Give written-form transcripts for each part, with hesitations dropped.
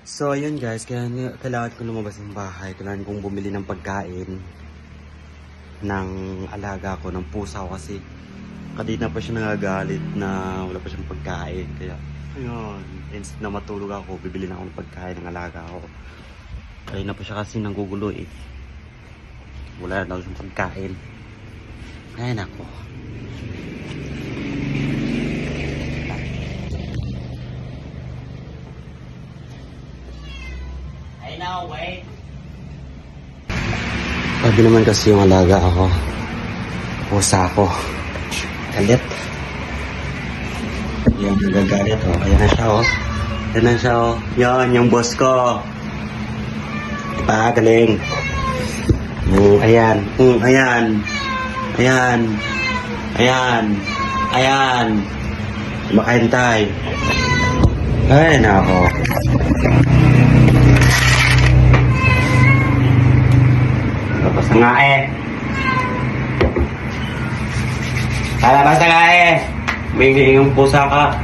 So ayun guys, kaya kailangan ko lumabas ng bahay. Kailangan kong bumili ng pagkain ng alaga ko, ng pusa ko, kasi kanina pa siya nagagalit na wala pa siyang pagkain. Kaya ayun, instead na matulog ako, bibili na ako ng pagkain ng alaga ko. Kanina pa siya kasi nanggugulo eh. Wala na daw siyang pagkain. Ay nako. Now, wait. Sabi naman kasi yung alaga ako, pusa ko, galit. Yan, nagagalit oh. Ayan na siya oh. Ayan na siya oh. Yan, yung boss ko. Diba, galing. Ayan. Ayan. Ayan. Ayan. Ayan. Makahintay. Ay, nako. Tapos na nga eh. Palabas na nga eh. May yung pusa ka.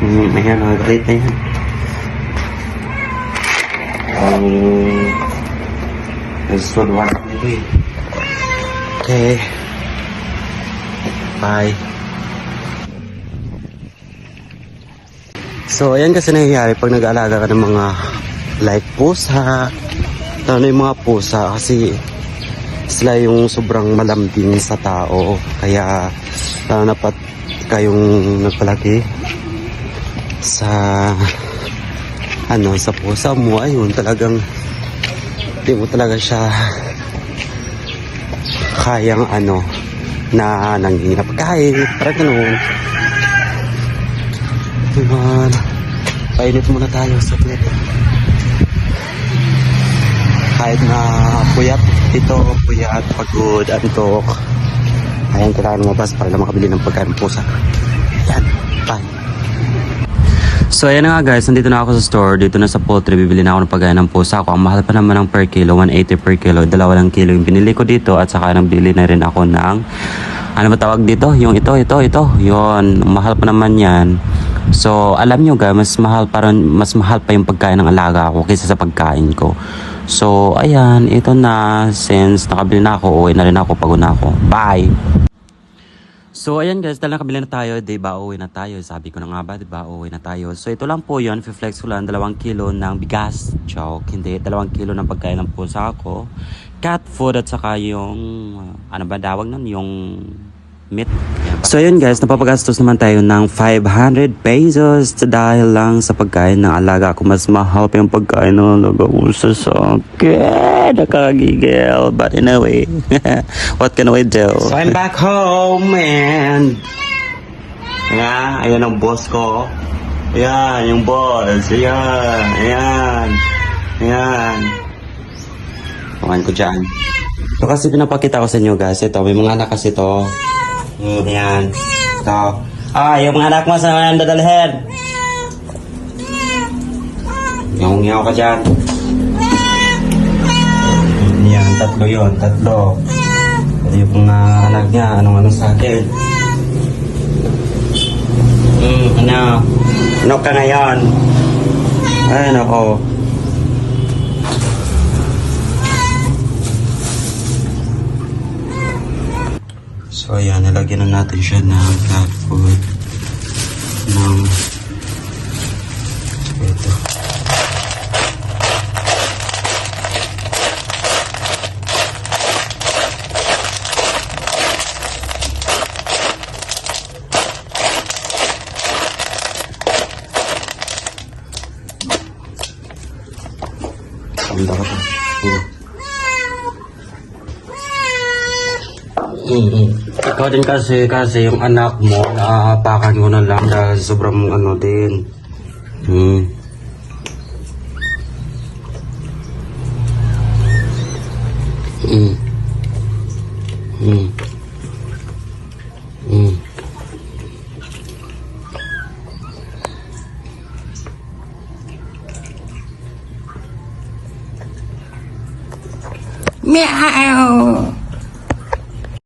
Ayan, great na yan. Nagsusod one nito eh. Okay. Bye. So, ayan kasi nangyayari pag nag-aalaga ka ng mga like pusa. Lalo na yung mga pusa kasi sila yung sobrang malambing sa tao. Kaya, lalo na pat kayong nagpalaki sa sa pusa mo, ayun, talagang di mo talaga siya kayang na nanginap kahit parang ganun. Diba, painit muna tayo sa plate. Kahit na puyat ito, puyat, pagod, antok, ayan, kailangan lumabas para lang makabili ng pagkain ng pusa. Yan, bye. So ayan na nga guys, nandito na ako sa store. Dito na sa poultry, bibili na ako ng pagkain ng pusa ko. Ang mahal pa naman ng per kilo, 180 per kilo. 2 lang kilo yung binili ko dito. At saka nabili na rin ako ng, ano ba tawag dito? Yung ito. Yun, mahal pa naman yan. So alam nyo guys, mas mahal pa yung pagkain ng alaga ko kaysa sa pagkain ko. So ayan, ito na. Since nakabili na ako, uwi na rin ako, pagod na ako. Bye! So ayan guys, dahil nakabili na tayo, diba, uwi na tayo. Sabi ko na nga ba, diba, uwi na tayo. So ito lang po yun, flex ko lang 2 kilo ng bigas. Joke, hindi, 2 kilo ng pagkain ng pusa ko. Cat food at saka yung, ano ba tawag nun, yung meat. So yun guys, napapagastos naman tayo ng 500 pesos dahil lang sa pagkain ng alaga ko. Mas mahal pa yung pagkain ng alaga ko sa akin. Nakagigil. But anyway, what can we do? So I'm back home and ayan ang boss ko. Ayan, yung boss. Ayan. Tumahan ko dyan. So kasi pinapakita ko sa inyo guys, ito, may mga anak kasi ito. Ayan. Ito. Yung mga anak mo saan dadalhin? Ngaw ka dyan. Ayan, 3 yun. 3. Ito yung mga anak niya. Anong sa akin? Ano ka ngayon? Ay, nako. So ayan, nilagyan na natin siya ng cat food ng ito. Ang dapat ikaw din kasi yung anak mo, naapakan mo na lang dahil sobrang din. Meow.